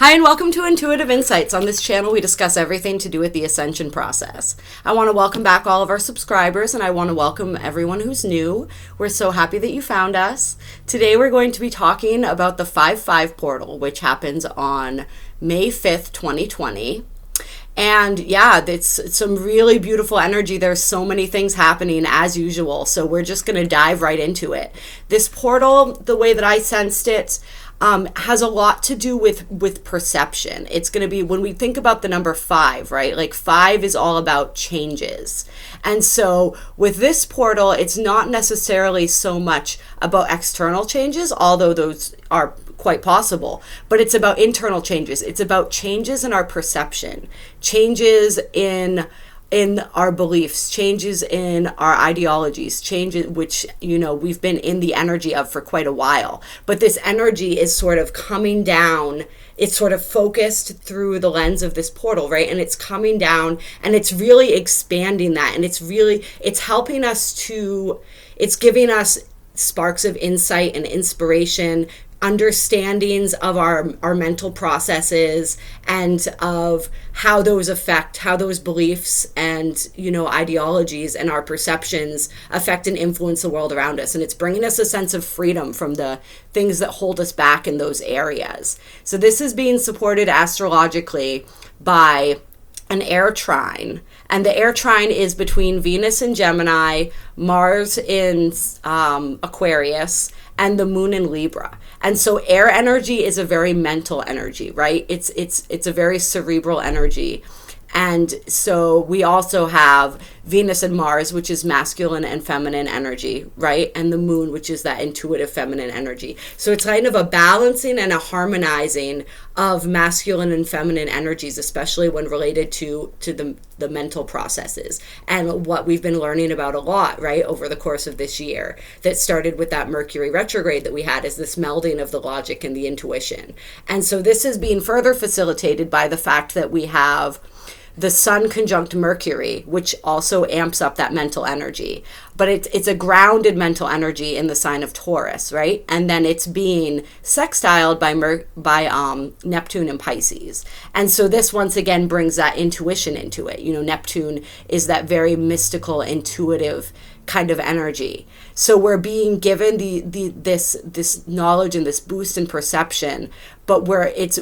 Hi, and welcome to Intuitive Insights. On this channel, we discuss everything to do with the ascension process. I want to welcome back all of our subscribers, and I want to welcome everyone who's new. We're so happy that you found us. Today, we're going to be talking about the 5-5 portal, which happens on May 5th, 2020. And yeah, it's some really beautiful energy. There's so many things happening as usual, so we're just going to dive right into it. This portal, the way that I sensed it, has a lot to do with perception. It's going to be, when we think about the number 5, right? Like 5 is all about changes. And so with this portal, it's not necessarily so much about external changes, although those are quite possible, but it's about internal changes. It's about changes in our perception, changes in our beliefs, changes in our ideologies, changes which, we've been in the energy of for quite a while. But this energy is sort of coming down. It's sort of focused through the lens of this portal, right? And it's coming down and it's really expanding that. And it's helping us it's giving us sparks of insight and inspiration, understandings of our mental processes, and of how those beliefs and ideologies and our perceptions affect and influence the world around us. And it's bringing us a sense of freedom from the things that hold us back in those areas. So this is being supported astrologically by an air trine, and the air trine is between Venus in Gemini, Mars in Aquarius, and the moon in Libra. And so air energy is a very mental energy, right? It's a very cerebral energy. And so we also have Venus and Mars, which is masculine and feminine energy, right? And the moon, which is that intuitive feminine energy. So it's kind of a balancing and a harmonizing of masculine and feminine energies, especially when related to the mental processes and what we've been learning about a lot, right, over the course of this year, that started with that Mercury retrograde that we had, is this melding of the logic and the intuition. And so this is being further facilitated by the fact that we have the Sun conjunct Mercury, which also amps up that mental energy. But it's a grounded mental energy in the sign of Taurus, right? And then it's being sextiled by Neptune and Pisces. And so this once again brings that intuition into it. Neptune is that very mystical, intuitive kind of energy. So we're being given this knowledge and this boost in perception, but it's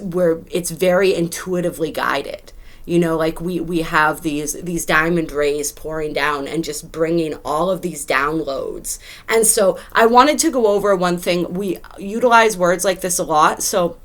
very intuitively guided. Like we have these diamond rays pouring down and just bringing all of these downloads. And so I wanted to go over one thing. We utilize words like this a lot. So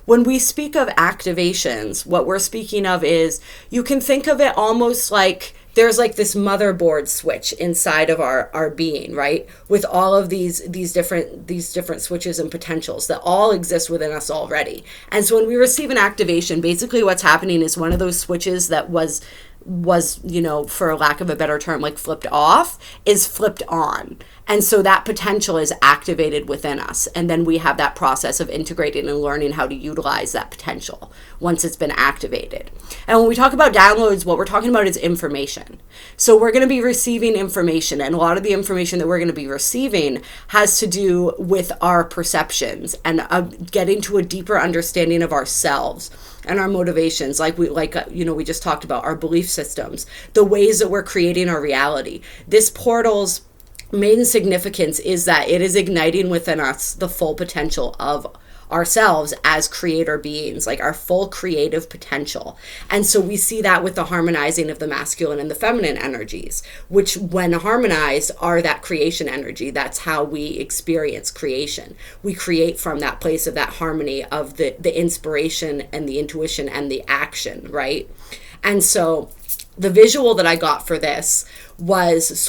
when we speak of activations, what we're speaking of is, you can think of it almost like there's like this motherboard switch inside of our being, right? With all of these different switches and potentials that all exist within us already. And so when we receive an activation, basically what's happening is one of those switches that was, for lack of a better term, like flipped off, is flipped on. And so that potential is activated within us. And then we have that process of integrating and learning how to utilize that potential once it's been activated. And when we talk about downloads, what we're talking about is information. So we're going to be receiving information, and a lot of the information that we're going to be receiving has to do with our perceptions and getting to a deeper understanding of ourselves and our motivations, we just talked about, our belief systems, the ways that we're creating our reality. This portal's main significance is that it is igniting within us the full potential of ourselves as creator beings, like our full creative potential. And so we see that with the harmonizing of the masculine and the feminine energies, which when harmonized are that creation energy. That's how we experience creation. We create from that place of that harmony of the inspiration and the intuition and the action, right? And so the visual that I got for this was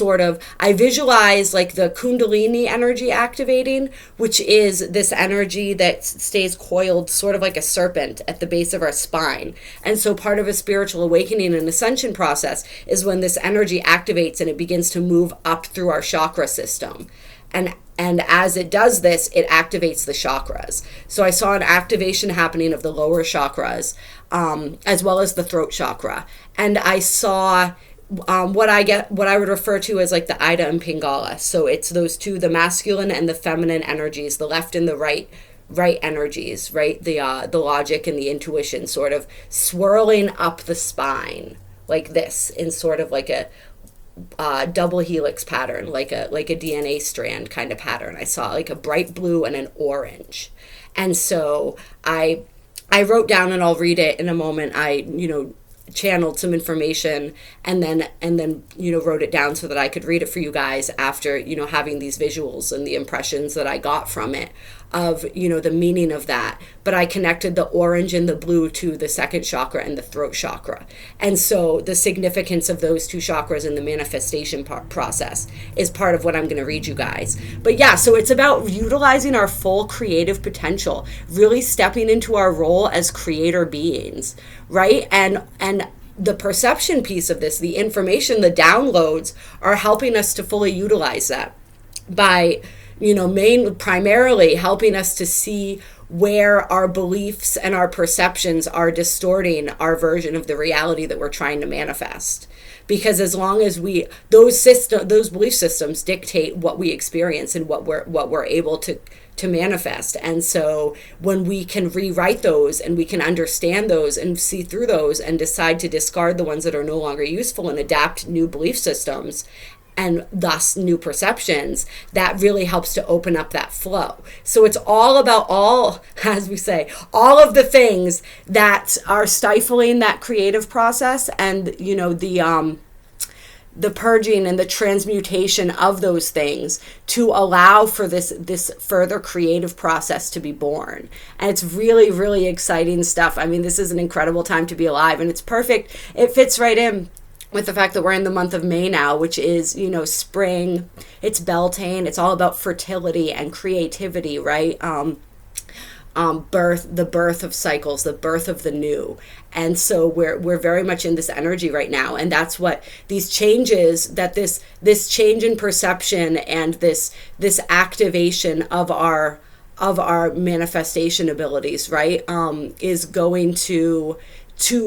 I visualized like the Kundalini energy activating, which is this energy that stays coiled sort of like a serpent at the base of our spine. And so part of a spiritual awakening and ascension process is when this energy activates and it begins to move up through our chakra system. And as it does this, it activates the chakras. So I saw an activation happening of the lower chakras, as well as the throat chakra. And I saw what I would refer to as like the Ida and Pingala. So it's those two, the masculine and the feminine energies, the left and the right right energies, right? The logic and the intuition sort of swirling up the spine like this, in sort of like a double helix pattern, like a DNA strand kind of pattern. I saw like a bright blue and an orange. And so I wrote down, and I'll read it in a moment, I channeled some information and then wrote it down so that I could read it for you guys after having these visuals and the impressions that I got from it of the meaning of that. But I connected the orange and the blue to the second chakra and the throat chakra, and so the significance of those two chakras in the manifestation process is part of what I'm going to read you guys. But yeah, so it's about utilizing our full creative potential, really stepping into our role as creator beings, right? And the perception piece of this, the information, the downloads, are helping us to fully utilize that by primarily helping us to see where our beliefs and our perceptions are distorting our version of the reality that we're trying to manifest. Because as long as those belief systems dictate what we experience and what we're able to manifest. And so when we can rewrite those and we can understand those and see through those and decide to discard the ones that are no longer useful and adapt new belief systems and thus new perceptions, that really helps to open up that flow. So it's all about as we say, all of the things that are stifling that creative process, and the purging and the transmutation of those things to allow for this further creative process to be born. And it's really, really exciting stuff. I mean, this is an incredible time to be alive, and it's perfect. It fits right in with the fact that we're in the month of May now, which is, spring. It's Beltane. It's all about fertility and creativity, right? The birth of cycles, the birth of the new. And so we're very much in this energy right now. And that's what these changes, that this change in perception and this activation of our manifestation abilities, right, is going to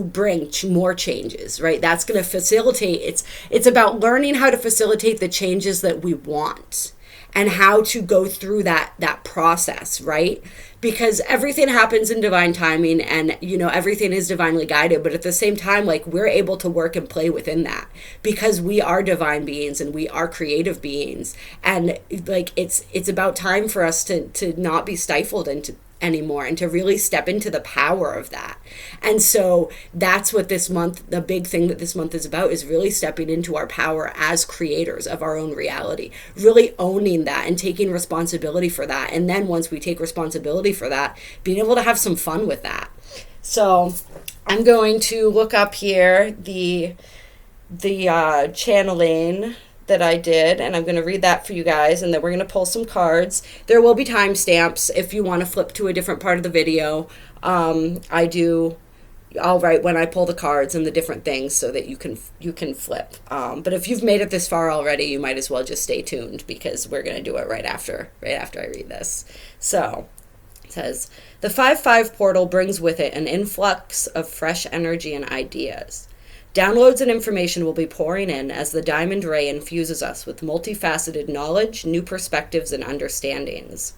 bring more changes, right? That's going to facilitate, it's about learning how to facilitate the changes that we want and how to go through that process, right? Because everything happens in divine timing, and everything is divinely guided, but at the same time, like, we're able to work and play within that because we are divine beings and we are creative beings. And like, it's about time for us to not be stifled anymore and to really step into the power of that. And so that's what this month, the big thing that this month is about, is really stepping into our power as creators of our own reality, really owning that and taking responsibility for that. And then once we take responsibility for that, being able to have some fun with that. So I'm going to look up here the channeling that I did, and I'm going to read that for you guys, and then we're going to pull some cards. There will be timestamps if you want to flip to a different part of the video. I'll write when I pull the cards and the different things so that you can flip. But if you've made it this far already, you might as well just stay tuned, because we're going to do it right after I read this. So it says, the 5/5 portal brings with it an influx of fresh energy and ideas. Downloads and information will be pouring in as the diamond ray infuses us with multifaceted knowledge, new perspectives, and understandings.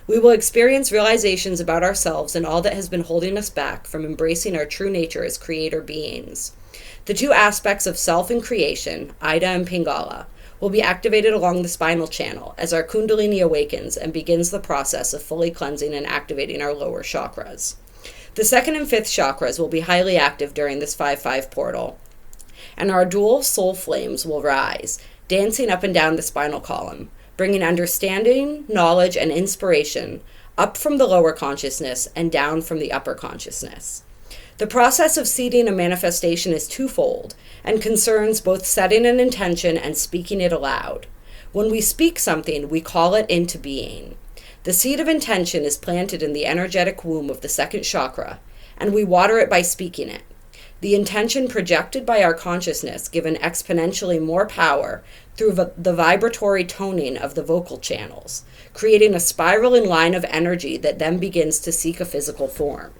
We will experience realizations about ourselves and all that has been holding us back from embracing our true nature as creator beings. The two aspects of self and creation, Ida and Pingala, will be activated along the spinal channel as our Kundalini awakens and begins the process of fully cleansing and activating our lower chakras. The second and fifth chakras will be highly active during this 5/5 portal, and our dual soul flames will rise, dancing up and down the spinal column, bringing understanding, knowledge, and inspiration up from the lower consciousness and down from the upper consciousness. The process of seeding a manifestation is twofold and concerns both setting an intention and speaking it aloud. When we speak something, we call it into being. The seed of intention is planted in the energetic womb of the second chakra, and we water it by speaking it. The intention projected by our consciousness given exponentially more power through the vibratory toning of the vocal channels, creating a spiraling line of energy that then begins to seek a physical form.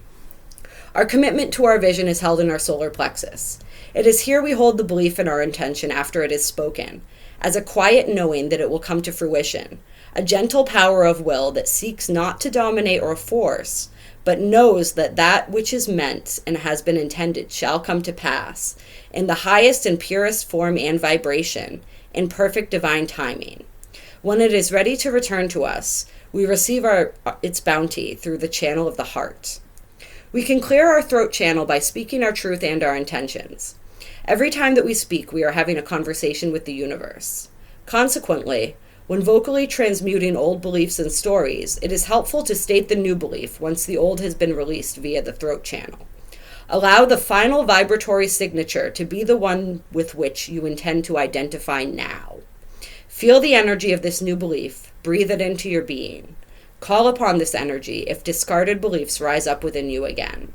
Our commitment to our vision is held in our solar plexus. It is here we hold the belief in our intention after it is spoken, as a quiet knowing that it will come to fruition, a gentle power of will that seeks not to dominate or force, but knows that that which is meant and has been intended shall come to pass, in the highest and purest form and vibration, in perfect divine timing. When it is ready to return to us, we receive its bounty through the channel of the heart. We can clear our throat channel by speaking our truth and our intentions. Every time that we speak, we are having a conversation with the universe. Consequently, when vocally transmuting old beliefs and stories, it is helpful to state the new belief once the old has been released via the throat channel. Allow the final vibratory signature to be the one with which you intend to identify now. Feel the energy of this new belief. Breathe it into your being. Call upon this energy if discarded beliefs rise up within you again.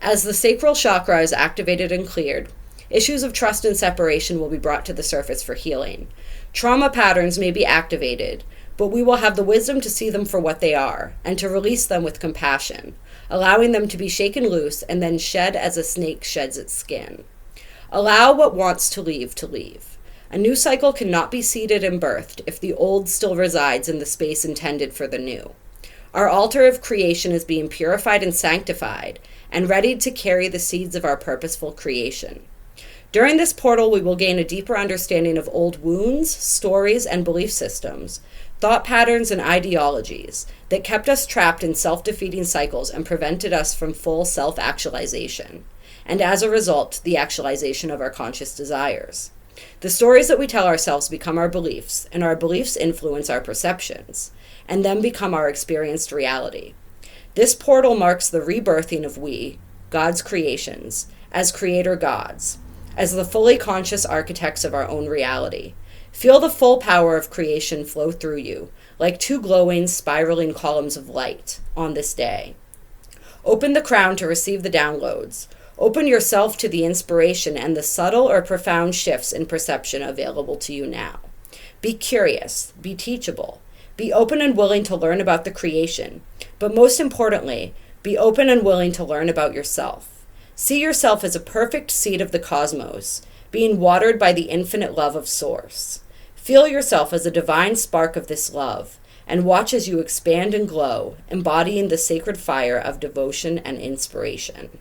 As the sacral chakra is activated and cleared, issues of trust and separation will be brought to the surface for healing. Trauma patterns may be activated, but we will have the wisdom to see them for what they are and to release them with compassion, allowing them to be shaken loose and then shed as a snake sheds its skin. Allow what wants to leave to leave. A new cycle cannot be seeded and birthed if the old still resides in the space intended for the new. Our altar of creation is being purified and sanctified and ready to carry the seeds of our purposeful creation. During this portal, we will gain a deeper understanding of old wounds, stories, and belief systems, thought patterns, and ideologies that kept us trapped in self-defeating cycles and prevented us from full self-actualization, and as a result, the actualization of our conscious desires. The stories that we tell ourselves become our beliefs, and our beliefs influence our perceptions, and then become our experienced reality. This portal marks the rebirthing of we, God's creations, as creator gods, as the fully conscious architects of our own reality. Feel the full power of creation flow through you, like two glowing, spiraling columns of light on this day. Open the crown to receive the downloads. Open yourself to the inspiration and the subtle or profound shifts in perception available to you now. Be curious, be teachable, be open and willing to learn about the creation, but most importantly, be open and willing to learn about yourself. See yourself as a perfect seed of the cosmos, being watered by the infinite love of Source. Feel yourself as a divine spark of this love, and watch as you expand and glow, embodying the sacred fire of devotion and inspiration.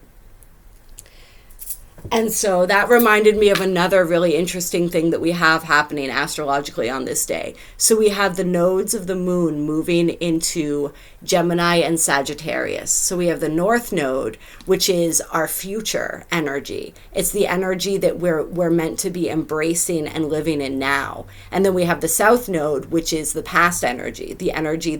And so that reminded me of another really interesting thing that we have happening astrologically on this day. So we have the nodes of the moon moving into Gemini and Sagittarius. So we have the north node, which is our future energy. It's the energy that we're meant to be embracing and living in now. And then we have the south node, which is the past energy, the energy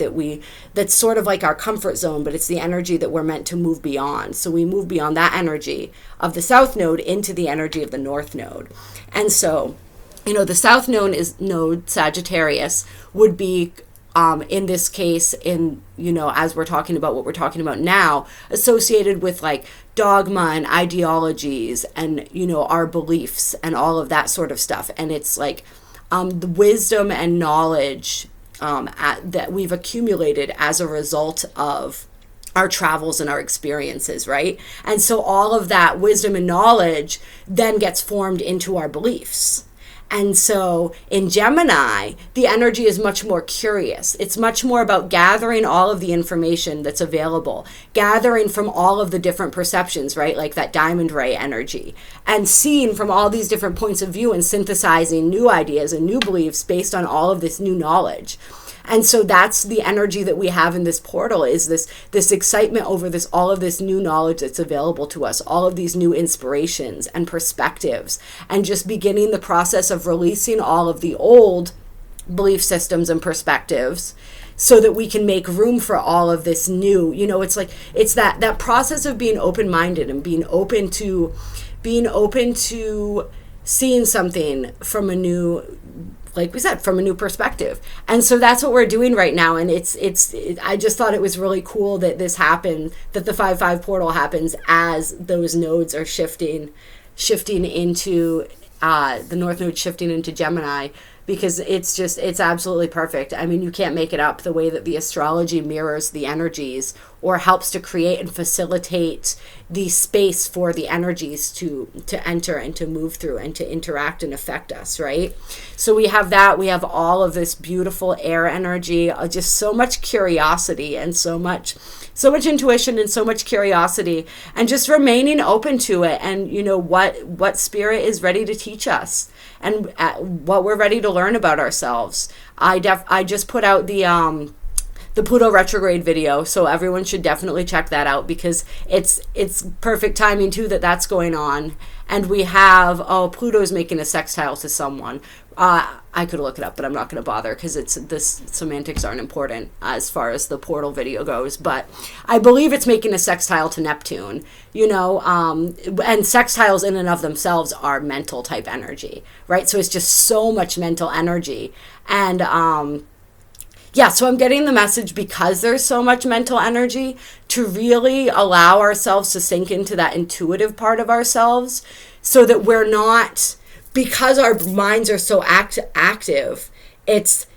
that's sort of like our comfort zone, but it's the energy that we're meant to move beyond. So we move beyond that energy of the south node into the energy of the north node. And so, the south node Sagittarius would be, in this case, as we're talking about what we're talking about now, associated with like dogma and ideologies and, our beliefs and all of that sort of stuff. And it's like the wisdom and knowledge that we've accumulated as a result of our travels and our experiences, right? And so all of that wisdom and knowledge then gets formed into our beliefs. And so in Gemini, the energy is much more curious. It's much more about gathering all of the information that's available, gathering from all of the different perceptions, right? Like that diamond ray energy, and seeing from all these different points of view and synthesizing new ideas and new beliefs based on all of this new knowledge. And so that's the energy that we have in this portal, is this excitement over all of this new knowledge that's available to us, all of these new inspirations and perspectives, and just beginning the process of releasing all of the old belief systems and perspectives so that we can make room for all of this new. It's that process of being open-minded and being open to seeing something from a new, like we said, from a new perspective. And so that's what we're doing right now. And I just thought it was really cool that this happened, that the 5/5 portal happens as those nodes are shifting into the north node, shifting into Gemini, because it's absolutely perfect. I mean, you can't make it up the way that the astrology mirrors the energies or helps to create and facilitate the space for the energies to enter and to move through and to interact and affect us, right? So we have that. We have all of this beautiful air energy, just so much curiosity and so much intuition and so much curiosity, and just remaining open to it, and what spirit is ready to teach us and what we're ready to learn about ourselves. I just put out the Pluto retrograde video, so everyone should definitely check that out, because it's perfect timing too that's going on. And we have Pluto's making a sextile to someone. I could look it up, but I'm not going to bother, because this semantics aren't important as far as the portal video goes. But I believe it's making a sextile to Neptune, and sextiles in and of themselves are mental type energy, right? So it's just so much mental energy. And yeah, so I'm getting the message, because there's so much mental energy, to really allow ourselves to sink into that intuitive part of ourselves, so that we're not, because our minds are so active, it's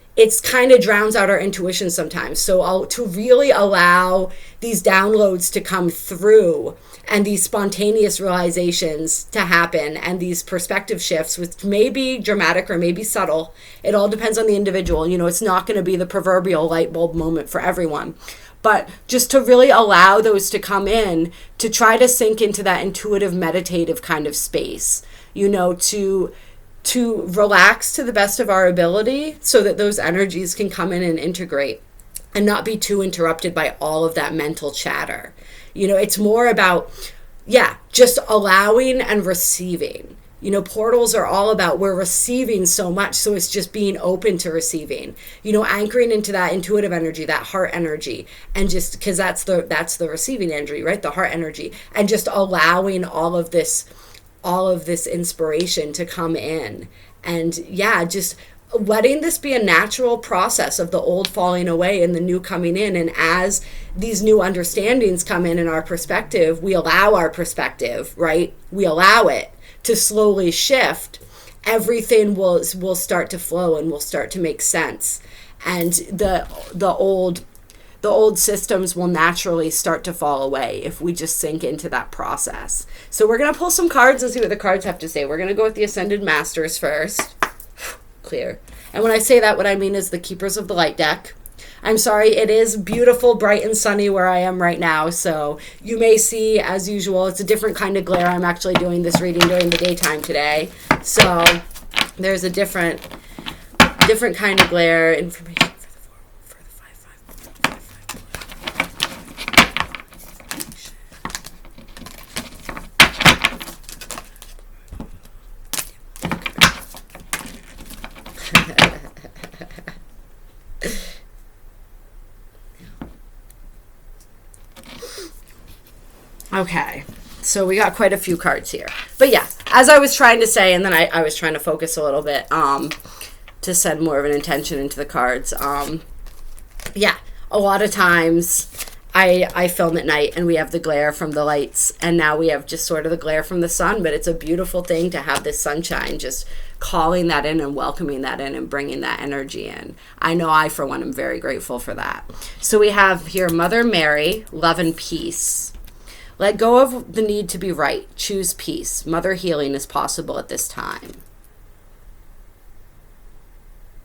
kind of drowns out our intuition sometimes. So to really allow these downloads to come through, and these spontaneous realizations to happen, and these perspective shifts, which may be dramatic or may be subtle. It all depends on the individual. It's not going to be the proverbial light bulb moment for everyone. But just to really allow those to come in, to try to sink into that intuitive, meditative kind of space, to relax to the best of our ability, so that those energies can come in and integrate and not be too interrupted by all of that mental chatter. It's more about, just allowing and receiving. Portals are all about, we're receiving so much, so it's just being open to receiving, anchoring into that intuitive energy, that heart energy, and just, because that's the receiving energy, right? The heart energy, and just allowing all of this inspiration to come in, and just letting this be a natural process of the old falling away and the new coming in. And as these new understandings come in our perspective, we allow our perspective, right? We allow it to slowly shift. Everything will start to flow and will start to make sense. And the old systems will naturally start to fall away if we just sink into that process. So we're going to pull some cards and see what the cards have to say. We're going to go with the Ascended Masters first. Clear. And when I say that, what I mean is the Keepers of the Light deck. I'm sorry, it is beautiful, bright, and sunny where I am right now, so you may see, as usual, it's a different kind of glare. I'm actually doing this reading during the daytime today, so there's a different kind of glare. Information for the 5-5. Okay, so we got quite a few cards here. But yeah, as I was trying to say, and then I was trying to focus a little bit to send more of an intention into the cards. Yeah, a lot of times I film at night and we have the glare from the lights, and now we have just sort of the glare from the sun, but it's a beautiful thing to have this sunshine just calling that in and welcoming that in and bringing that energy in. I know I, for one, am very grateful for that. So we have here Mother Mary, love and peace. Let go of the need to be right. Choose peace. Mother healing is possible at this time.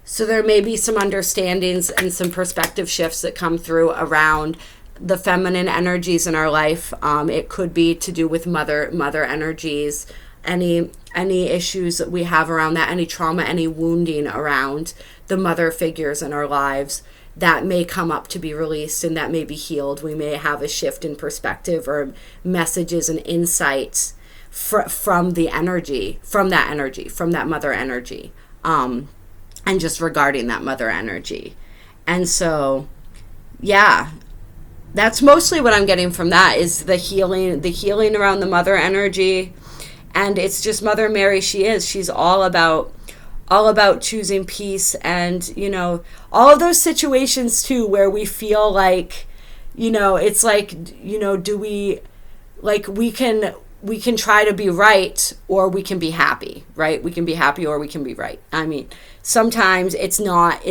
So there may be some understandings and some perspective shifts that come through around the feminine energies in our life. It could be to do with mother energies, any issues that we have around that, any trauma, any wounding around the mother figures in our lives. That may come up to be released and that may be healed. We may have a shift in perspective or messages and insights from that mother energy, and just regarding that mother energy. And so, yeah, that's mostly what I'm getting from that, is the healing around the mother energy. And it's just Mother Mary, she's all about choosing peace, and all of those situations too where we feel like it's like do we, like, we can we can try to be right, or we can be happy, right? We can be happy or we can be right. I mean, sometimes it's not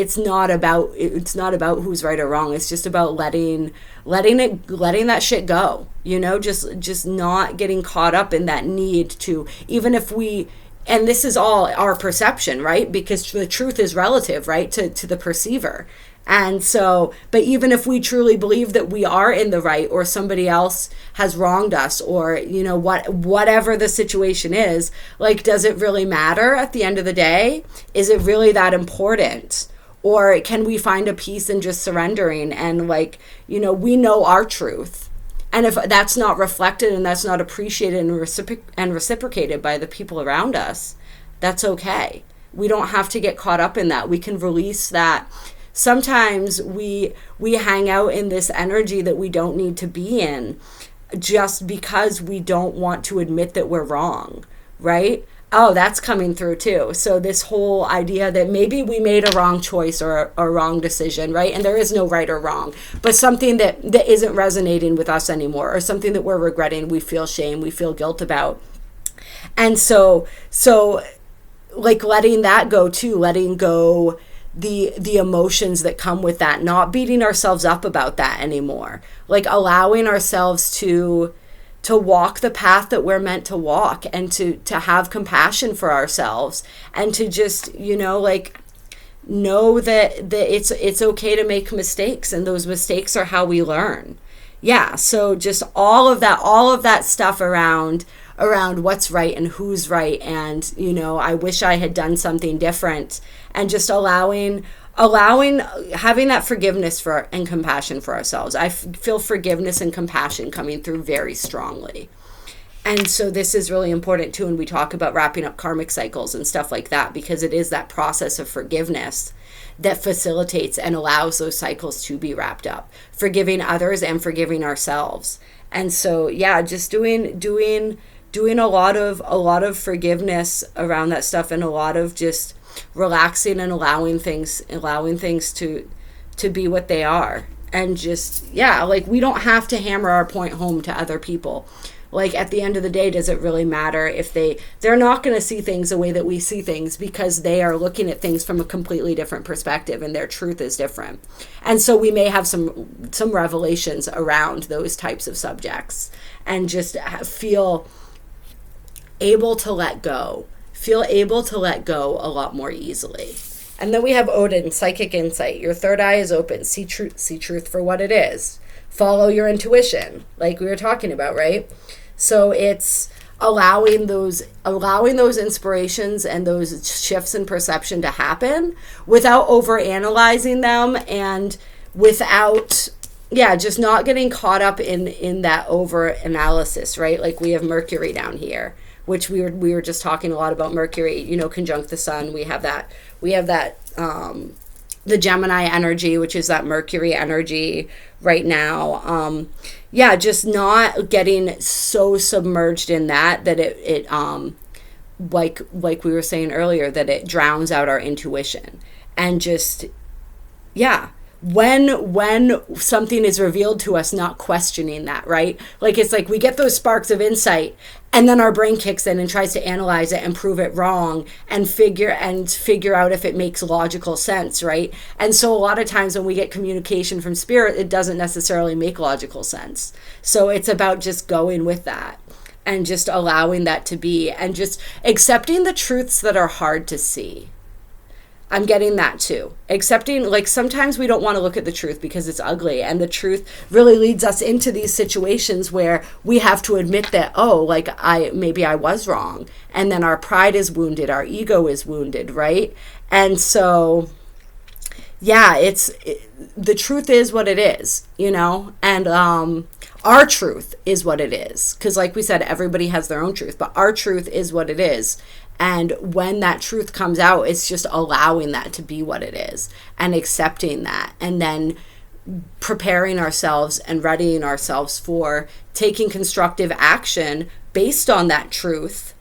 about who's right or wrong. It's just about letting that shit go, just not getting caught up in that need to, even if we, and this is all our perception, right? Because the truth is relative, right? To the perceiver. And so, but even if we truly believe that we are in the right, or somebody else has wronged us, or, whatever the situation is, like, does it really matter at the end of the day? Is it really that important? Or can we find a peace in just surrendering and, like, we know our truth. And if that's not reflected and that's not appreciated and reciprocated by the people around us, that's okay. We don't have to get caught up in that. We can release that. Sometimes we hang out in this energy that we don't need to be in, just because we don't want to admit that we're wrong, right? Oh, that's coming through too. So this whole idea that maybe we made a wrong choice or a wrong decision, right? And there is no right or wrong, but something that isn't resonating with us anymore, or something that we're regretting, we feel shame, we feel guilt about. And so like letting that go too, letting go the emotions that come with that, not beating ourselves up about that anymore, like allowing ourselves to walk the path that we're meant to walk, and to have compassion for ourselves, and to just like know that it's okay to make mistakes, and those mistakes are how we learn. Yeah, so just all of that stuff around what's right and who's right, and I wish I had done something different, and just allowing having that forgiveness for and compassion for ourselves. I feel forgiveness and compassion coming through very strongly. And so this is really important too when we talk about wrapping up karmic cycles and stuff like that, because it is that process of forgiveness that facilitates and allows those cycles to be wrapped up, forgiving others and forgiving ourselves. And so just doing a lot of forgiveness around that stuff, and a lot of just relaxing and allowing things to be what they are. And just like, we don't have to hammer our point home to other people. Like, at the end of the day, does it really matter if they're not going to see things the way that we see things, because they are looking at things from a completely different perspective, and their truth is different. And so we may have some revelations around those types of subjects, and just feel able to let go a lot more easily. And then we have Odin, psychic insight. Your third eye is open. See truth for what it is. Follow your intuition, like we were talking about, right? So it's allowing those inspirations and those shifts in perception to happen without overanalyzing them, and without just not getting caught up in that over analysis, right? Like, we have Mercury down here, which we were just talking a lot about Mercury, conjunct the sun. We have that the Gemini energy, which is that Mercury energy right now. Just not getting so submerged in that it like we were saying earlier, that it drowns out our intuition. And just when something is revealed to us, not questioning that, right? Like, it's like we get those sparks of insight, and then our brain kicks in and tries to analyze it and prove it wrong, and figure out if it makes logical sense, right? And so a lot of times when we get communication from spirit, it doesn't necessarily make logical sense. So it's about just going with that, and just allowing that to be, and just accepting the truths that are hard to see. I'm getting that too. Accepting, like, sometimes we don't want to look at the truth because it's ugly, and the truth really leads us into these situations where we have to admit that, maybe I was wrong, and then our pride is wounded, our ego is wounded, right? And so the truth is what it is, and our truth is what it is, because, like we said, everybody has their own truth, but our truth is what it is. And when that truth comes out, it's just allowing that to be what it is, and accepting that, and then preparing ourselves and readying ourselves for taking constructive action based on that truth,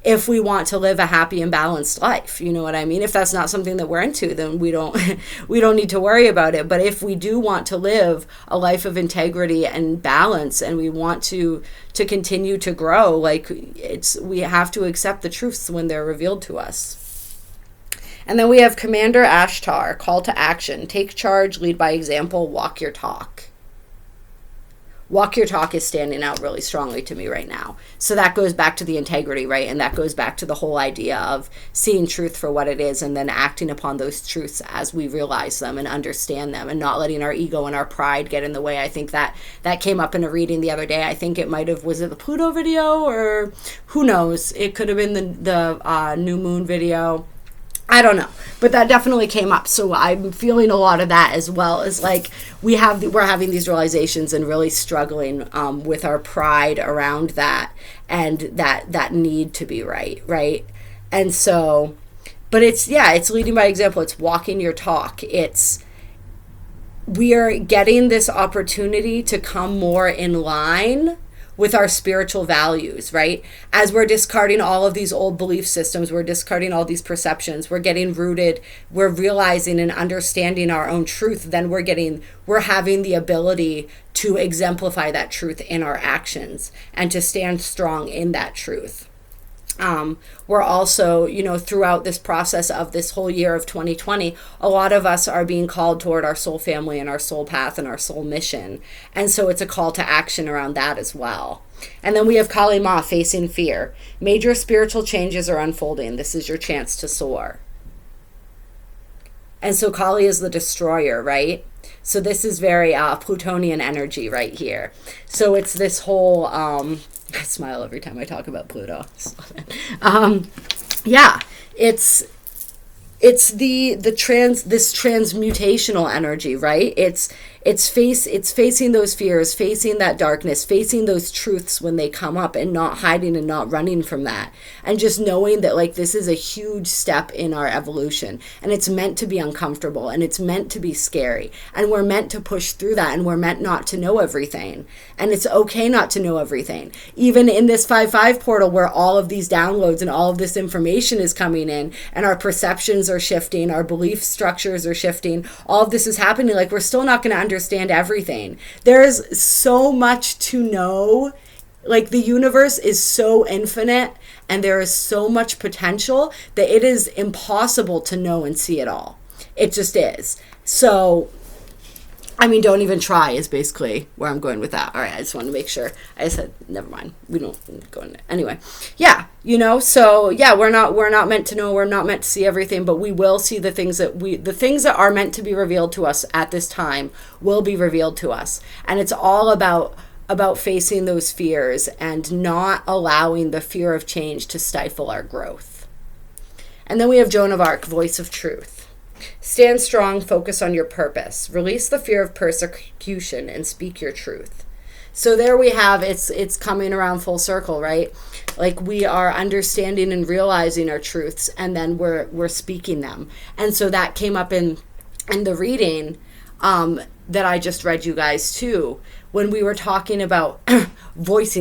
if we want to live a happy and balanced life. You know what I mean? If that's not something that we're into, then we don't we don't need to worry about it. But if we do want to live a life of integrity and balance, and we want to continue to grow, like, we have to accept the truths when they're revealed to us. And then we have Commander Ashtar, call to action, take charge, lead by example, walk your talk. Walk your talk is standing out really strongly to me right now. So that goes back to the integrity, right? And that goes back to the whole idea of seeing truth for what it is, and then acting upon those truths as we realize them and understand them, and not letting our ego and our pride get in the way. I think that came up in a reading the other day. I think it might have, was it the Pluto video, or who knows? It could have been the new moon video. I don't know, but that definitely came up. So I'm feeling a lot of that, as well as like we're having these realizations and really struggling with our pride around that, and that need to be right. And so, but it's leading by example. It's walking your talk. We are getting this opportunity to come more in line with our spiritual values, right? As we're discarding all of these old belief systems, we're discarding all these perceptions, we're getting rooted, we're realizing and understanding our own truth, then we're having the ability to exemplify that truth in our actions and to stand strong in that truth. We're also, throughout this process of this whole year of 2020, a lot of us are being called toward our soul family and our soul path and our soul mission. And so it's a call to action around that as well. And then we have Kali Ma, facing fear. Major spiritual changes are unfolding. This is your chance to soar. And so Kali is the destroyer, right? So this is very Plutonian energy right here. So it's this whole, I smile every time I talk about Pluto. It's this transmutational energy, right? It's facing those fears, facing that darkness, facing those truths when they come up, and not hiding and not running from that. And just knowing that, like, this is a huge step in our evolution, and it's meant to be uncomfortable, and it's meant to be scary, and we're meant to push through that, and we're meant not to know everything. And it's okay not to know everything. Even in this 5-5 portal, where all of these downloads and all of this information is coming in, and our perceptions are shifting, our belief structures are shifting, all of this is happening, like, we're still not going to understand everything. There's so much to know. Like, the universe is so infinite, and there is so much potential that it is impossible to know and see it all. It just is. So, I mean, don't even try is basically where I'm going with that. All right, I just want to make sure. I said, never mind. We don't go in. Anyway, yeah, so yeah, we're not meant to know, we're not meant to see everything, but we will see the things that are meant to be revealed to us at this time will be revealed to us. And it's all about facing those fears and not allowing the fear of change to stifle our growth. And then we have Joan of Arc, voice of truth. Stand strong, focus on your purpose. Release the fear of persecution and speak your truth. So there we have, it's coming around full circle, right? Like, we are understanding and realizing our truths, and then we're speaking them. And so that came up in the reading that I just read you guys too, when we were talking about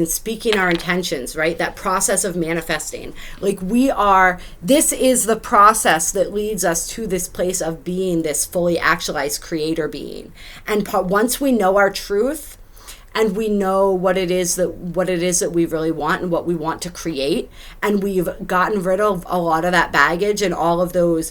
speaking our intentions, right? That process of manifesting. Like, this is the process that leads us to this place of being this fully actualized creator being. And once we know our truth, and we know what it is that we really want and what we want to create, and we've gotten rid of a lot of that baggage and all of those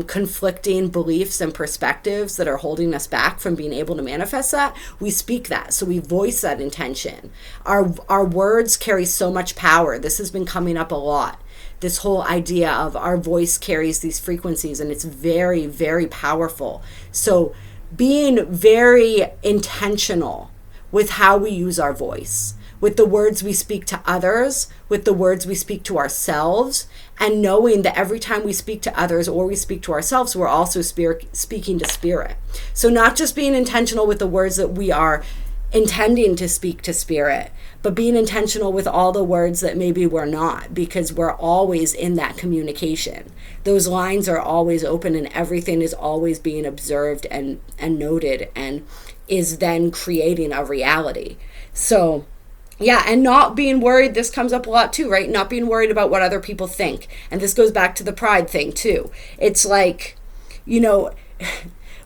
conflicting beliefs and perspectives that are holding us back from being able to manifest that, we speak that. So we voice that intention. Our words carry so much power. This has been coming up a lot. This whole idea of our voice carries these frequencies, and it's very, very powerful. So being very intentional with how we use our voice, with the words we speak to others, with the words we speak to ourselves, and knowing that every time we speak to others or we speak to ourselves, we're also speaking to spirit. So not just being intentional with the words that we are intending to speak to spirit, but being intentional with all the words that maybe we're not, because we're always in that communication. Those lines are always open, and everything is always being observed and noted, and is then creating a reality. So Yeah, and not being worried, this comes up a lot too, right? Not being worried about what other people think. And this goes back to the pride thing too. It's like, you know,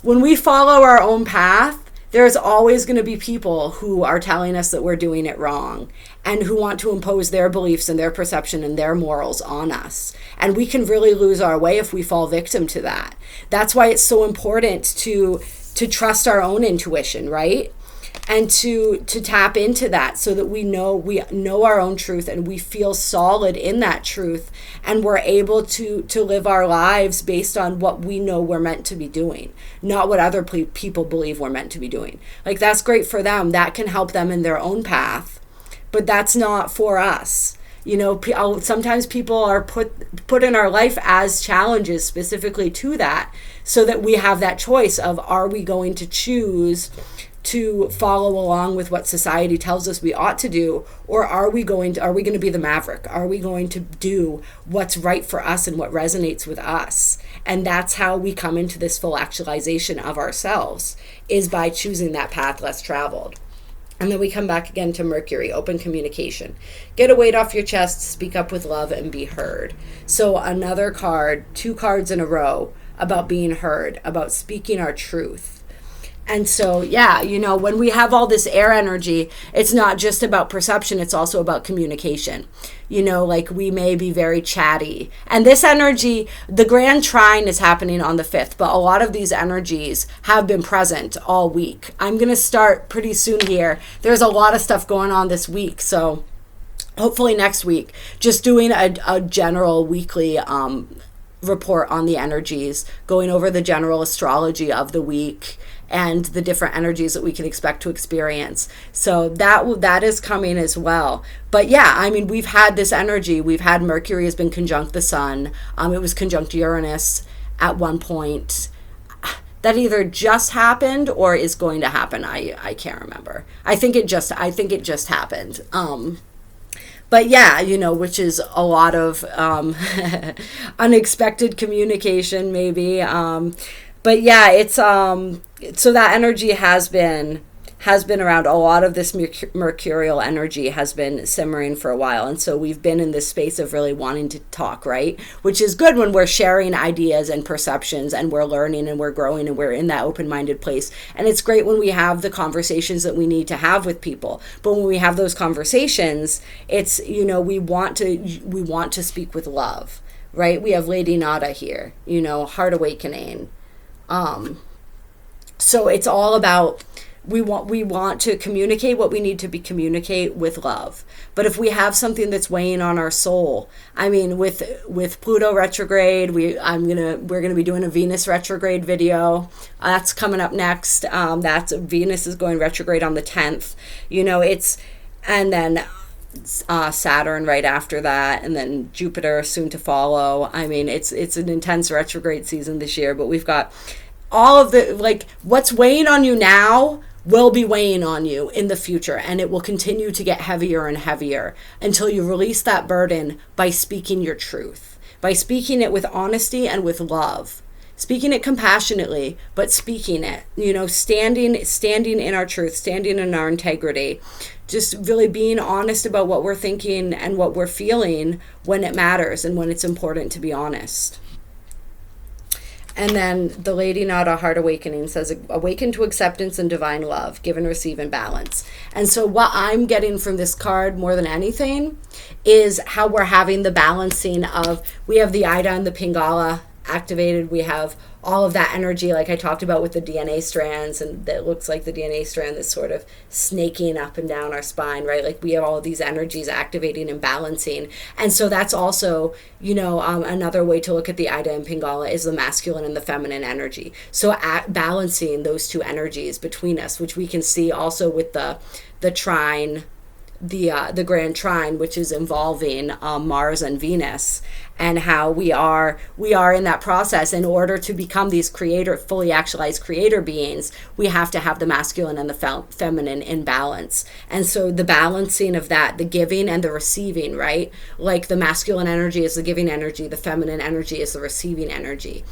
when we follow our own path, there's always going to be people who are telling us that we're doing it wrong and who want to impose their beliefs and their perception and their morals on us. And we can really lose our way if we fall victim to that. That's why it's so important to trust our own intuition, right? And to tap into that so that we know our own truth and we feel solid in that truth, and we're able to live our lives based on what we know we're meant to be doing, not what other people believe we're meant to be doing. Like, that's great for them. That can help them in their own path, but that's not for us. You know, sometimes people are put in our life as challenges specifically to that, so that we have that choice of, are we going to choose to follow along with what society tells us we ought to do, or are we going to be the maverick? Are we going to do what's right for us and what resonates with us? And that's how we come into this full actualization of ourselves, is by choosing that path less traveled. And then we come back again to Mercury, open communication. Get a weight off your chest, speak up with love, and be heard. So another card, 2 cards in a row, about being heard, about speaking our truth. And so, yeah, you know, when we have all this air energy, it's not just about perception, it's also about communication. You know, like, we may be very chatty. And this energy, the grand trine is happening on the 5th, but a lot of these energies have been present all week. I'm going to start pretty soon here. There's a lot of stuff going on this week, so hopefully next week, just doing a general weekly report on the energies, going over the general astrology of the week and the different energies that we can expect to experience. So that is coming as well. But yeah, I mean, we've had this energy. We've had Mercury has been conjunct the sun. It was conjunct Uranus at one point. That either just happened or is going to happen. I can't remember. I think it just happened. But yeah, you know, which is a lot of unexpected communication maybe. But yeah, it's so that energy has been around. A lot of this mercurial energy has been simmering for a while, and so we've been in this space of really wanting to talk, right? Which is good when we're sharing ideas and perceptions, and we're learning and we're growing and we're in that open-minded place. And it's great when we have the conversations that we need to have with people. But when we have those conversations, it's, you know, we want to speak with love, right? We have Lady Nada here, you know, heart awakening. So it's all about, we want to communicate what we need to communicate with love. But if we have something that's weighing on our soul, I mean, with Pluto retrograde, we're gonna be doing a Venus retrograde video. That's coming up next. That's Venus is going retrograde on the 10th. You know, and then Saturn right after that, and then Jupiter soon to follow. I mean, it's an intense retrograde season this year, but we've got all of the, like, what's weighing on you now will be weighing on you in the future, and it will continue to get heavier and heavier until you release that burden by speaking your truth, by speaking it with honesty and with love, speaking it compassionately, but speaking it, you know, standing in our truth, standing in our integrity, just really being honest about what we're thinking and what we're feeling when it matters and when it's important to be honest. And then the Lady Nada Heart Awakening says, awaken to acceptance and divine love, give and receive in balance. And so what I'm getting from this card more than anything is how we're having the balancing of, we have the Ida and the Pingala activated. We have all of that energy, like I talked about with the DNA strands, and that looks like the DNA strand that's sort of snaking up and down our spine, right? Like, we have all of these energies activating and balancing. And so that's also, you know, another way to look at the Ida and Pingala is the masculine and the feminine energy. So balancing those two energies between us, which we can see also with the trine, the grand trine, which is involving Mars and Venus, and how we are in that process. In order to become these fully actualized creator beings, we have to have the masculine and the feminine in balance. And so the balancing of that, the giving and the receiving, right? Like, the masculine energy is the giving energy, the feminine energy is the receiving energy.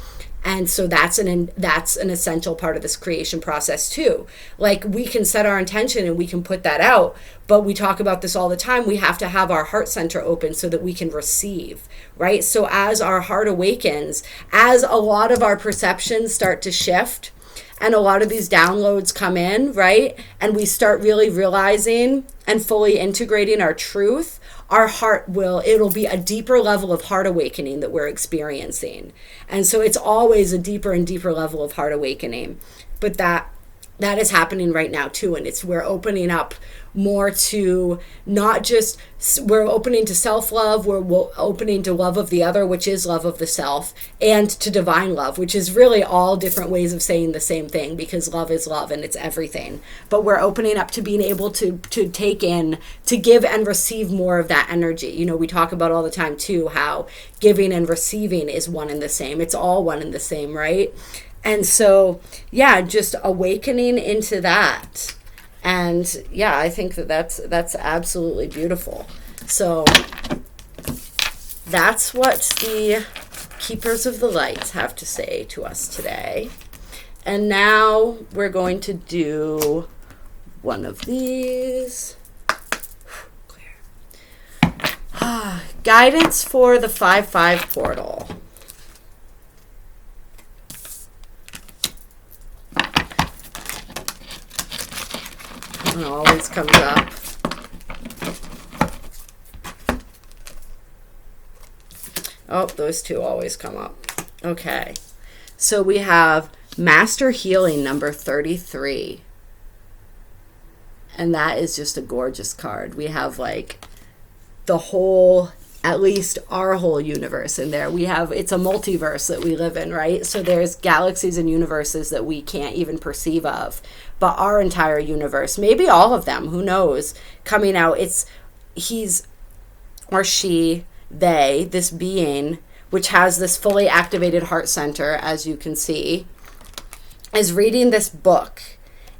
And so that's an essential part of this creation process too. Like, we can set our intention and we can put that out, but we talk about this all the time. We have to have our heart center open so that we can receive, right? So as our heart awakens, as a lot of our perceptions start to shift and a lot of these downloads come in, right? And we start really realizing and fully integrating our truth, our heart it'll be a deeper level of heart awakening that we're experiencing. And so it's always a deeper and deeper level of heart awakening. But that is happening right now too. And we're opening up more to not just, we're opening to self-love, we're opening to love of the other, which is love of the self, and to divine love, which is really all different ways of saying the same thing, because love is love and it's everything. But we're opening up to being able to take in, to give and receive more of that energy. You know, we talk about all the time too, how giving and receiving is one and the same. It's all one and the same, right? And so, yeah, just awakening into that. And yeah, I think that's absolutely beautiful. So that's what the Keepers of the Light have to say to us today. And now we're going to do one of these. Guidance for the 5-5 portal. It always comes up. Oh, those two always come up. Okay. So we have Master Healing number 33. And that is just a gorgeous card. We have like the whole, at least our whole universe in there. It's a multiverse that we live in, right? So there's galaxies and universes that we can't even perceive of. But our entire universe, maybe all of them, who knows, coming out, he's or she, they, this being, which has this fully activated heart center, as you can see, is reading this book.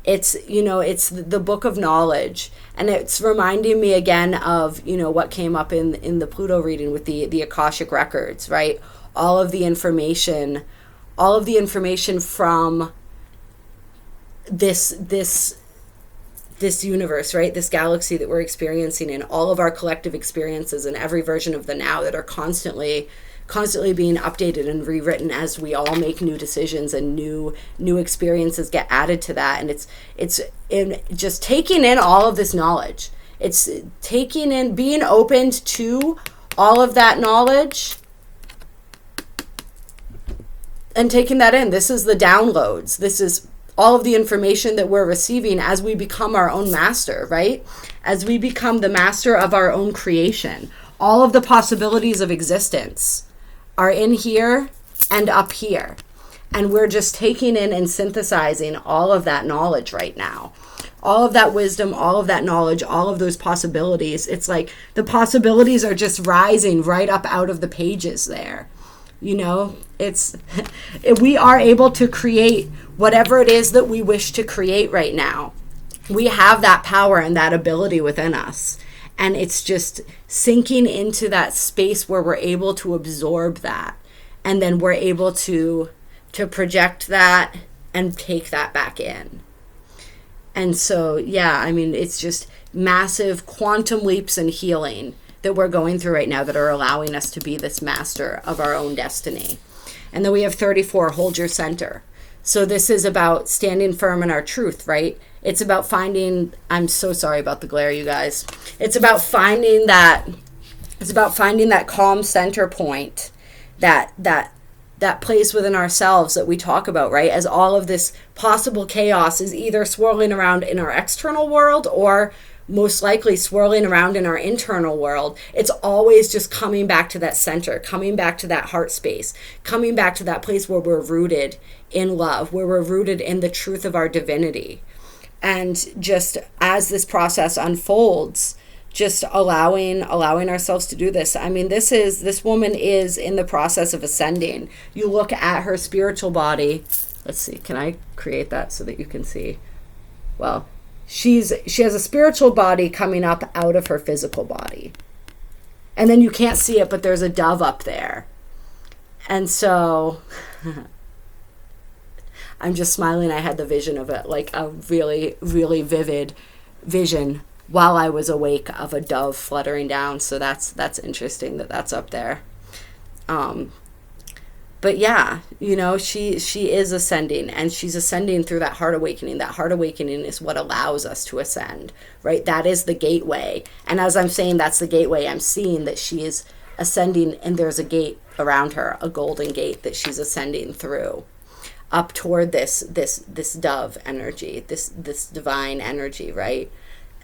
It's the book of knowledge. And it's reminding me again of, what came up in the Pluto reading with the Akashic records, right? All of the information from this universe, right? This galaxy that we're experiencing, in all of our collective experiences and every version of the now that are constantly being updated and rewritten as we all make new decisions and new experiences get added to that. And it's in just taking in all of this knowledge. It's taking in, being open to all of that knowledge and taking that in. This is the downloads. This is all of the information that we're receiving as we become our own master, right? As we become the master of our own creation. All of the possibilities of existence are in here and up here. And we're just taking in and synthesizing all of that knowledge right now. All of that wisdom, all of that knowledge, all of those possibilities. It's like the possibilities are just rising right up out of the pages there. We are able to create whatever it is that we wish to create right now. We have that power and that ability within us. And it's just sinking into that space where we're able to absorb that. And then we're able to project that and take that back in. And so, yeah, it's just massive quantum leaps in healing that we're going through right now that are allowing us to be this master of our own destiny. And then we have 34, hold your center. So this is about standing firm in our truth, right? It's about finding, I'm so sorry about the glare, you guys. It's about finding that calm center point, that place within ourselves that we talk about, right? As all of this possible chaos is either swirling around in our external world or most likely swirling around in our internal world, it's always just coming back to that center, coming back to that heart space, coming back to that place where we're rooted in love, where we're rooted in the truth of our divinity. And just as this process unfolds, just allowing ourselves to do this. This woman is in the process of ascending. You look at her spiritual body. Let's see, can I create that so that you can see? Well, she has a spiritual body coming up out of her physical body. And then you can't see it, but there's a dove up there. And so I'm just smiling. I had the vision of it, like a really, really vivid vision while I was awake of a dove fluttering down. So that's interesting that that's up there. But yeah, you know, she is ascending, and she's ascending through that heart awakening. That heart awakening is what allows us to ascend, right? That is the gateway. And as I'm saying that's the gateway, I'm seeing that she is ascending, and there's a gate around her, a golden gate that she's ascending through, up toward this dove energy, this divine energy, right?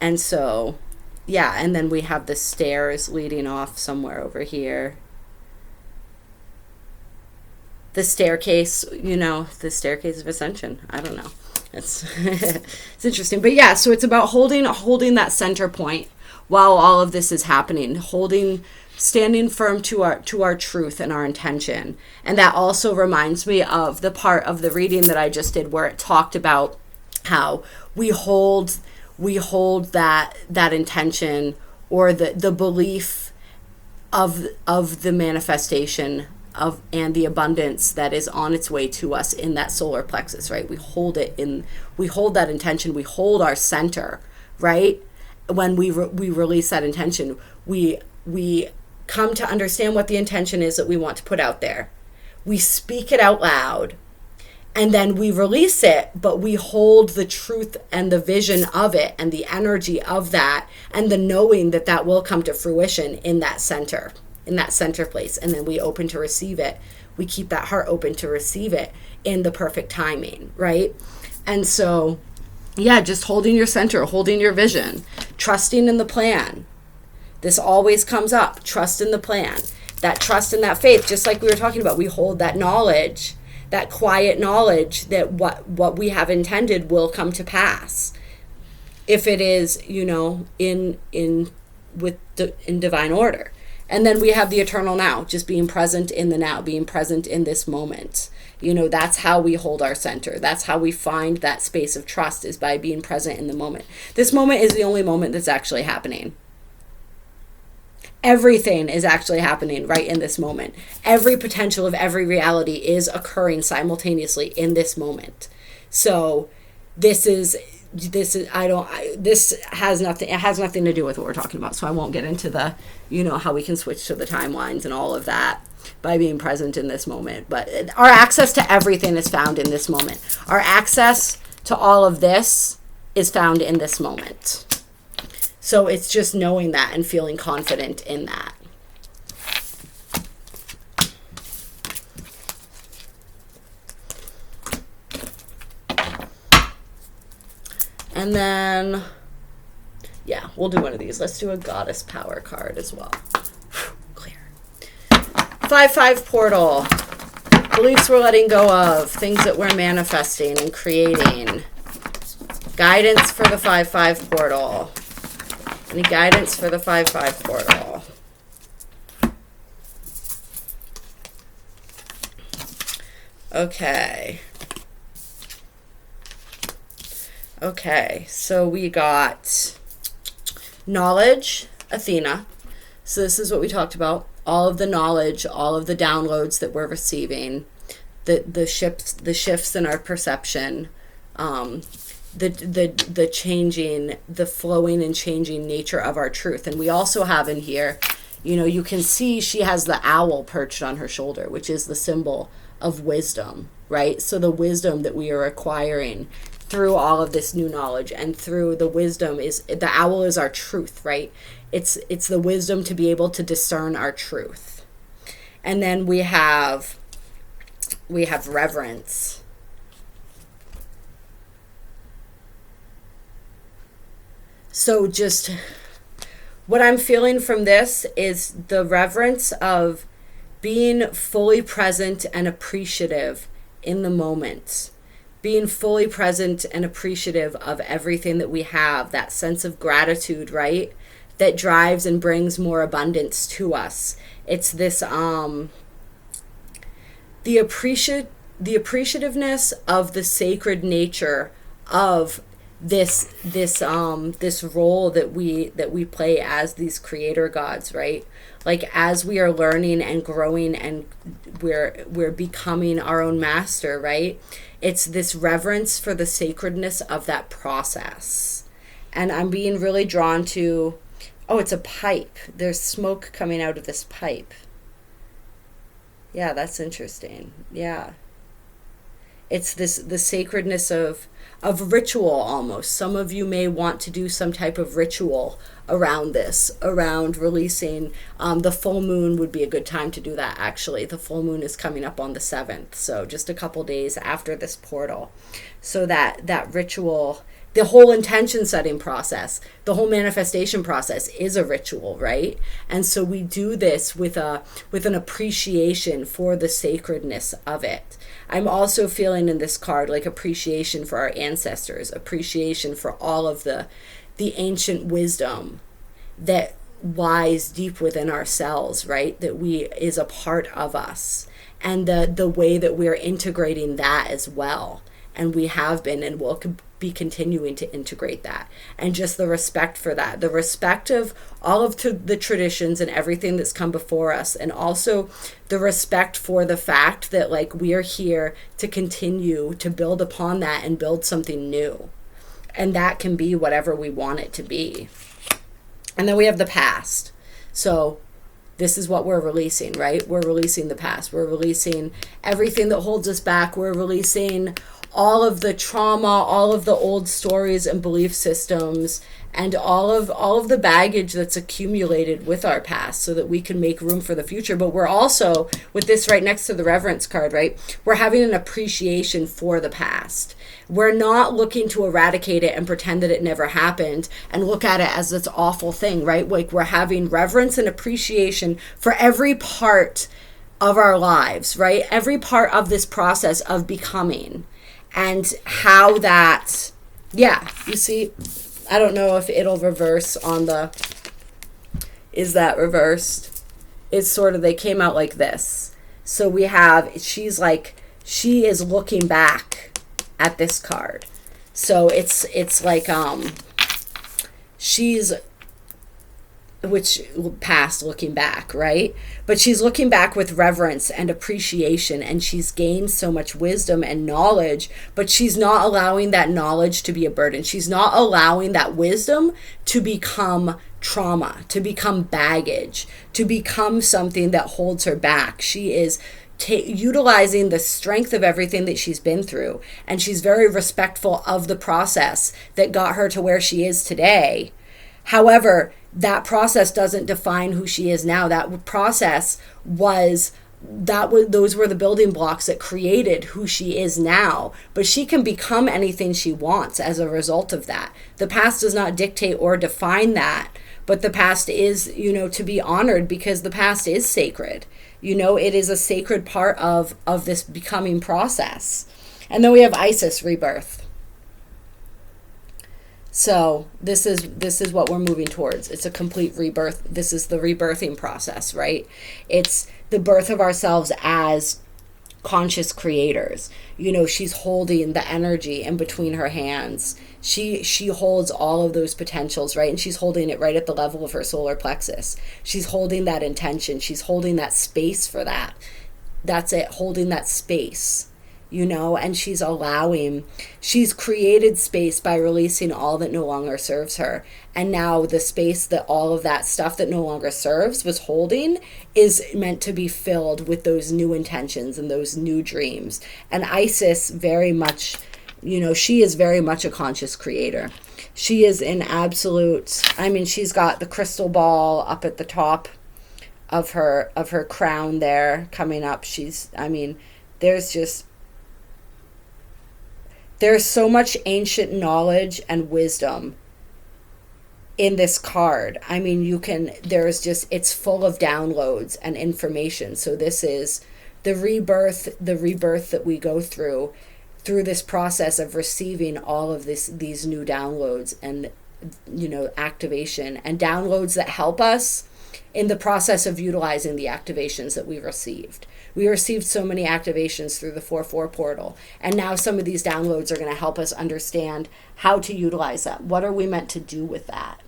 And so, yeah, and then we have the stairs leading off somewhere over here. The staircase, you know, the staircase of ascension. I don't know. It's it's interesting. But yeah, so it's about holding that center point while all of this is happening, standing firm to our truth and our intention. And that also reminds me of the part of the reading that I just did where it talked about how we hold that intention, or the belief of the manifestation of and the abundance that is on its way to us in that solar plexus, right? We hold that intention, we hold our center, right? When we release that intention, we come to understand what the intention is that we want to put out there. We speak it out loud, and then we release it, but we hold the truth and the vision of it and the energy of that and the knowing that that will come to fruition in that center place. And then we open to receive it. We keep that heart open to receive it in the perfect timing, right? And so, yeah, just holding your center, holding your vision, trusting in the plan. This always comes up, trust in the plan. That trust and that faith, just like we were talking about, we hold that knowledge, that quiet knowledge that what we have intended will come to pass. If it is, you know, in divine order. And then we have the eternal now, just being present in the now, being present in this moment. You know, that's how we hold our center. That's how we find that space of trust, is by being present in the moment. This moment is the only moment that's actually happening. Everything is actually happening right in this moment. Every potential of every reality is occurring simultaneously in this moment. So this has nothing to do with what we're talking about. So I won't get into the, you know, how we can switch to the timelines and all of that by being present in this moment. But our access to everything is found in this moment. Our access to all of this is found in this moment. So it's just knowing that and feeling confident in that. And then, yeah, we'll do one of these. Let's do a goddess power card as well. Clear. 5-5 portal. Beliefs we're letting go of. Things that we're manifesting and creating. Guidance for the 5-5 portal. Any guidance for the 5-5 portal? Okay. Okay, so we got knowledge, Athena. So this is what we talked about. All of the knowledge, all of the downloads that we're receiving, the shifts in our perception, the changing, the flowing and changing nature of our truth. And we also have in here, you know, you can see she has the owl perched on her shoulder, which is the symbol of wisdom, right? So the wisdom that we are acquiring through all of this new knowledge and through the wisdom is, the owl is our truth, right? It's the wisdom to be able to discern our truth. And then we have reverence. So just what I'm feeling from this is the reverence of being fully present and appreciative in the moment. Being fully present and appreciative of everything that we have, that sense of gratitude, right? That drives and brings more abundance to us. It's this, the appreciativeness of the sacred nature of this role that we play as these creator gods, right? Like as we are learning and growing and we're becoming our own master, right? It's this reverence for the sacredness of that process. And I'm being really drawn to, oh, it's a pipe. There's smoke coming out of this pipe. Yeah, that's interesting. Yeah. It's the sacredness of ritual almost. Some of you may want to do some type of ritual around this, around releasing. The full moon would be a good time to do that, actually. The full moon is coming up on the 7th, so just a couple days after this portal. So that ritual, the whole intention setting process, the whole manifestation process is a ritual, right? And so we do this with an appreciation for the sacredness of it. I'm also feeling in this card like appreciation for our ancestors, appreciation for all of the ancient wisdom that lies deep within ourselves, right? That is a part of us, and the way that we're integrating that as well. And we have been and will be continuing to integrate that. And just the respect for that, the respect of all of the traditions and everything that's come before us. And also the respect for the fact that like we are here to continue to build upon that and build something new. And that can be whatever we want it to be. And then we have the past. So this is what we're releasing, right? We're releasing the past. We're releasing everything that holds us back. We're releasing all of the trauma, all of the old stories and belief systems, and all of the baggage that's accumulated with our past so that we can make room for the future. But we're also, with this right next to the reverence card, right? We're having an appreciation for the past. We're not looking to eradicate it and pretend that it never happened and look at it as this awful thing, right? Like we're having reverence and appreciation for every part of our lives, right? Every part of this process of becoming. And how that, yeah, you see, I don't know if it'll reverse on the, is that reversed? It's sort of, they came out like this. So we have, she's like, she is looking back at this card. So it's like, she's, which past looking back, right? But she's looking back with reverence and appreciation, and she's gained so much wisdom and knowledge, but she's not allowing that knowledge to be a burden. She's not allowing that wisdom to become trauma, to become baggage, to become something that holds her back. She is utilizing the strength of everything that she's been through, and she's very respectful of the process that got her to where she is today. However, that process doesn't define who she is now. That process those were the building blocks that created who she is now. But she can become anything she wants as a result of that. The past does not dictate or define that, but the past is, to be honored because the past is sacred. It is a sacred part of this becoming process. And then we have Isis, rebirth. So this is what we're moving towards. It's a complete rebirth. This is the rebirthing process, right? It's the birth of ourselves as conscious creators. She's holding the energy in between her hands. She holds all of those potentials, right? And she's holding it right at the level of her solar plexus. She's holding that intention. She's holding that space for that. That's it, holding that space. And she's created space by releasing all that no longer serves her. And now the space that all of that stuff that no longer serves was holding is meant to be filled with those new intentions and those new dreams. And Isis very much, she is very much a conscious creator. She is in absolute, she's got the crystal ball up at the top of her crown there coming up. There's so much ancient knowledge and wisdom in this card. It's full of downloads and information. So this is the rebirth that we go through this process of receiving all of these new downloads and, activation and downloads that help us in the process of utilizing the activations that we received. We received so many activations through the 4-4 portal. And now some of these downloads are going to help us understand how to utilize that. What are we meant to do with that?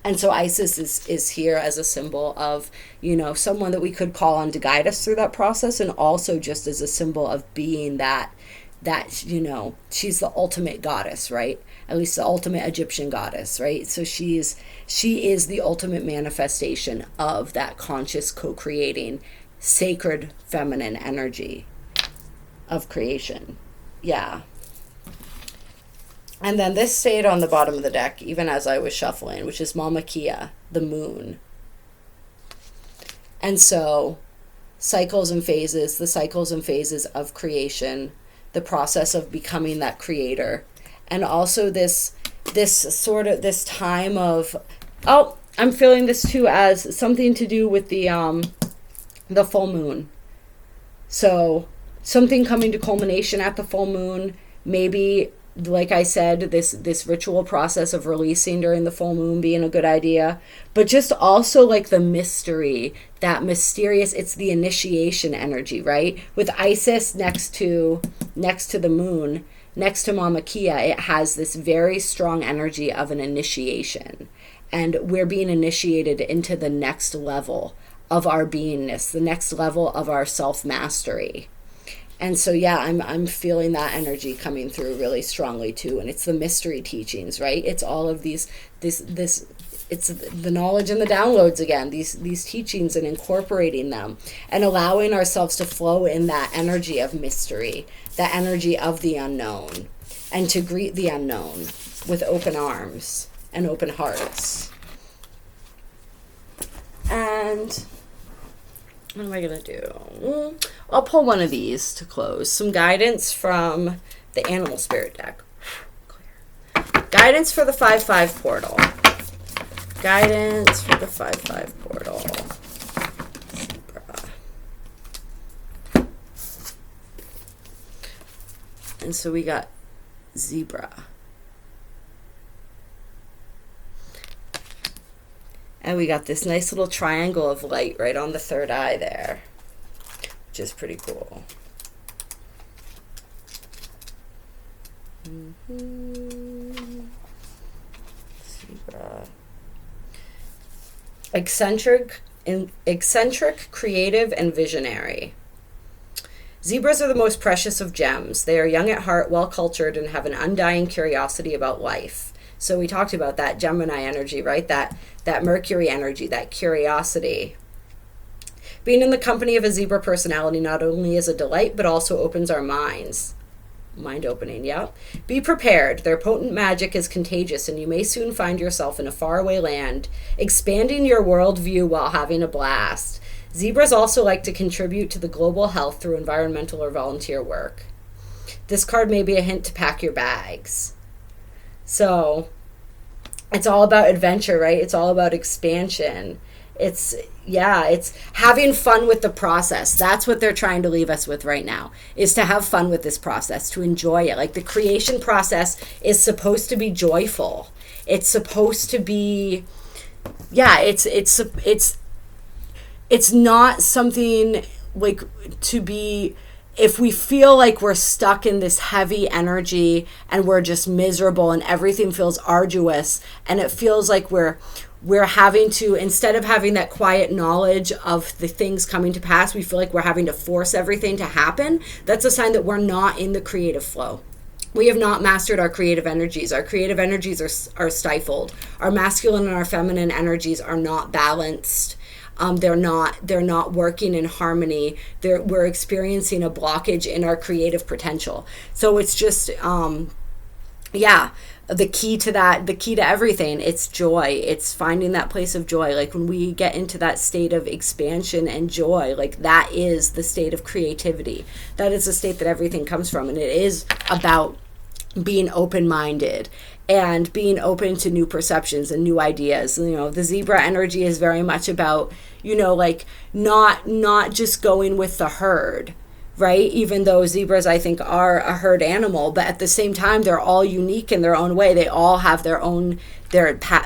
And so Isis is here as a symbol of, someone that we could call on to guide us through that process, and also just as a symbol of being that she's the ultimate goddess, right? At least the ultimate Egyptian goddess, right? So she is the ultimate manifestation of that conscious co-creating sacred feminine energy of creation. Yeah. And then this stayed on the bottom of the deck even as I was shuffling, which is Mama Kia, the moon. And so the cycles and phases of creation, the process of becoming that creator, and also this time of, I'm feeling this too as something to do with the full moon. So something coming to culmination at the full moon, maybe, like I said, this ritual process of releasing during the full moon being a good idea, but just also like the mystery, that mysterious, it's the initiation energy, right? With Isis next to the moon, next to Mama Kia, it has this very strong energy of an initiation, and we're being initiated into the next level of our beingness, the next level of our self-mastery. And so, yeah, I'm feeling that energy coming through really strongly too. And it's the mystery teachings, right? It's all of it's the knowledge and the downloads again, these teachings, and incorporating them and allowing ourselves to flow in that energy of mystery, that energy of the unknown, and to greet the unknown with open arms and open hearts. And what am I going to do? I'll pull one of these to close. Some guidance from the Animal Spirit deck. Guidance for the 5-5 portal. Guidance for the 5-5 portal. Zebra. And so we got zebra. And we got this nice little triangle of light right on the third eye there, which is pretty cool. Zebra. Eccentric, creative, and visionary. Zebras are the most precious of gems. They are young at heart, well-cultured, and have an undying curiosity about life. So we talked about that Gemini energy, right? That Mercury energy, that curiosity. Being in the company of a zebra personality not only is a delight, but also opens our minds. Mind-opening, yeah. Be prepared. Their potent magic is contagious, and you may soon find yourself in a faraway land, expanding your worldview while having a blast. Zebras also like to contribute to the global health through environmental or volunteer work. This card may be a hint to pack your bags. So it's all about adventure, right? It's all about expansion. It's having fun with the process. That's what they're trying to leave us with right now, is to have fun with this process, to enjoy it. Like the creation process is supposed to be joyful. It's supposed to be, it's not something like to be, if we feel like we're stuck in this heavy energy and we're just miserable and everything feels arduous and it feels like we're having to, instead of having that quiet knowledge of the things coming to pass, we feel like we're having to force everything to happen. That's a sign that we're not in the creative flow. We have not mastered our creative energies. Our creative energies are stifled. Our masculine and our feminine energies are not balanced. They're not working in harmony. We're experiencing a blockage in our creative potential. So it's just, the key to everything, it's joy. It's finding that place of joy. Like when we get into that state of expansion and joy, like that is the state of creativity. That is the state that everything comes from. And it is about being open-minded and being open to new perceptions and new ideas. The zebra energy is very much about, like not just going with the herd, right? Even though zebras, I think, are a herd animal, but at the same time, they're all unique in their own way. They all have their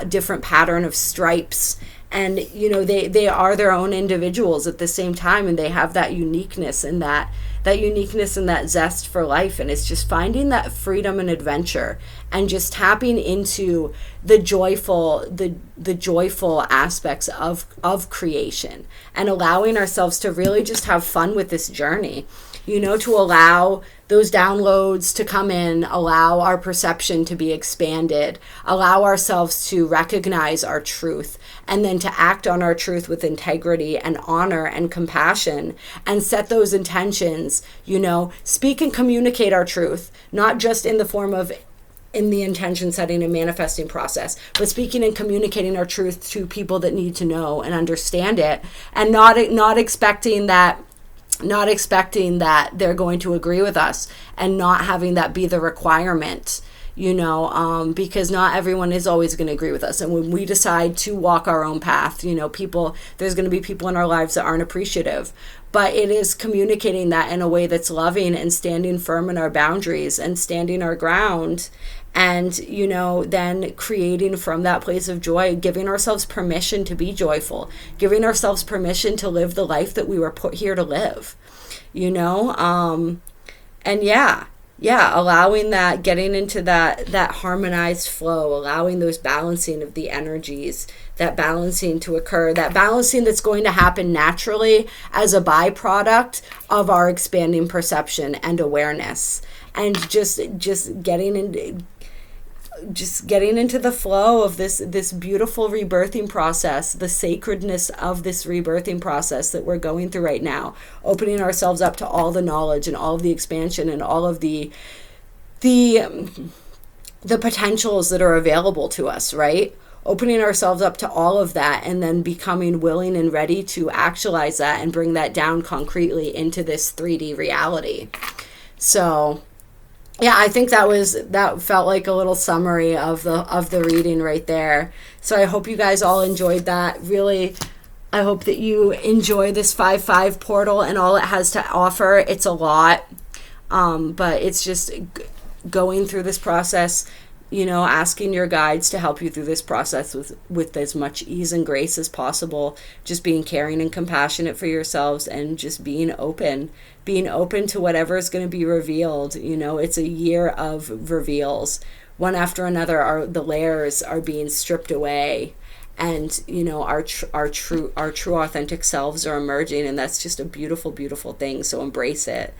different pattern of stripes and you know, they are their own individuals at the same time, and they have that uniqueness and that uniqueness and that zest for life. And it's just finding that freedom and adventure, and just tapping into the joyful aspects of creation, and allowing ourselves to really just have fun with this journey, you know, to allow those downloads to come in, allow our perception to be expanded, allow ourselves to recognize our truth, and then to act on our truth with integrity and honor and compassion, and set those intentions, you know, speak and communicate our truth, not just in the form of in the intention setting and manifesting process, but speaking and communicating our truth to people that need to know and understand it, and not expecting that they're going to agree with us, and not having that be the requirement, you know, because not everyone is always going to agree with us. And when we decide to walk our own path, you know, there's going to be people in our lives that aren't appreciative, but it is communicating that in a way that's loving, and standing firm in our boundaries, and standing our ground, and, you know, then creating from that place of joy, giving ourselves permission to be joyful, giving ourselves permission to live the life that we were put here to live, you know, and yeah, allowing that, getting into that harmonized flow, allowing those balancing of the energies, that balancing to occur, that balancing that's going to happen naturally as a byproduct of our expanding perception and awareness, and just getting into the flow of this beautiful rebirthing process, the sacredness of this rebirthing process that we're going through right now, opening ourselves up to all the knowledge and all of the expansion and all of the potentials that are available to us, right? Opening ourselves up to all of that, and then becoming willing and ready to actualize that and bring that down concretely into this 3D reality. So yeah, I think that felt like a little summary of the reading right there. So I hope you guys all enjoyed that. Really, I hope that you enjoy this 5/5 portal and all it has to offer. It's a lot, but it's just going through this process, you know, asking your guides to help you through this process with as much ease and grace as possible, just being caring and compassionate for yourselves, and just being open to whatever is going to be revealed. You know, it's a year of reveals. One after another, the layers are being stripped away, and, you know, our true authentic selves are emerging, and that's just a beautiful, beautiful thing. So embrace it.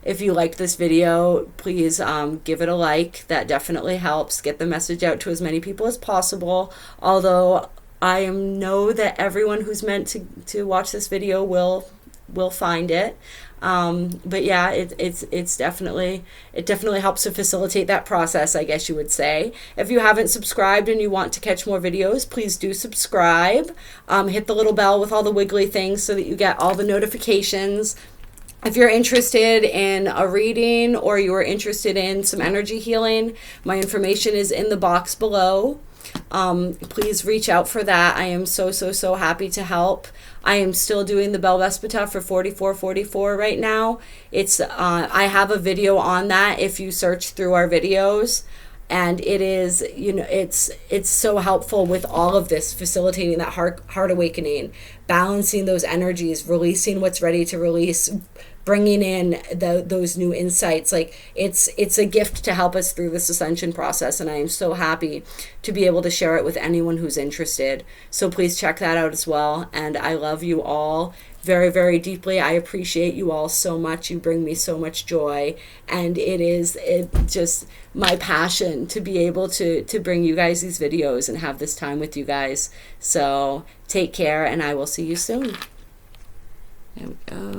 If you liked this video, please give it a like. That definitely helps get the message out to as many people as possible, although I know that everyone who's meant to watch this video will find it. But yeah, it definitely helps to facilitate that process, I guess you would say. If you haven't subscribed and you want to catch more videos, please do subscribe. Hit the little bell with all the wiggly things so that you get all the notifications. If you're interested in a reading, or you're interested in some energy healing, my information is in the box below. Please reach out for that. I am so happy to help. I am still doing the Belvaspata for 4444 right now. It's I have a video on that if you search through our videos, and it is, you know, it's so helpful with all of this, facilitating that heart awakening, balancing those energies, releasing what's ready to release, bringing in those new insights. Like, it's a gift to help us through this ascension process, and I am so happy to be able to share it with anyone who's interested. So please check that out as well. And I love you all very, very deeply. I appreciate you all so much. You bring me so much joy, and it's just my passion to be able to bring you guys these videos and have this time with you guys. So take care, and I will see you soon. There we go.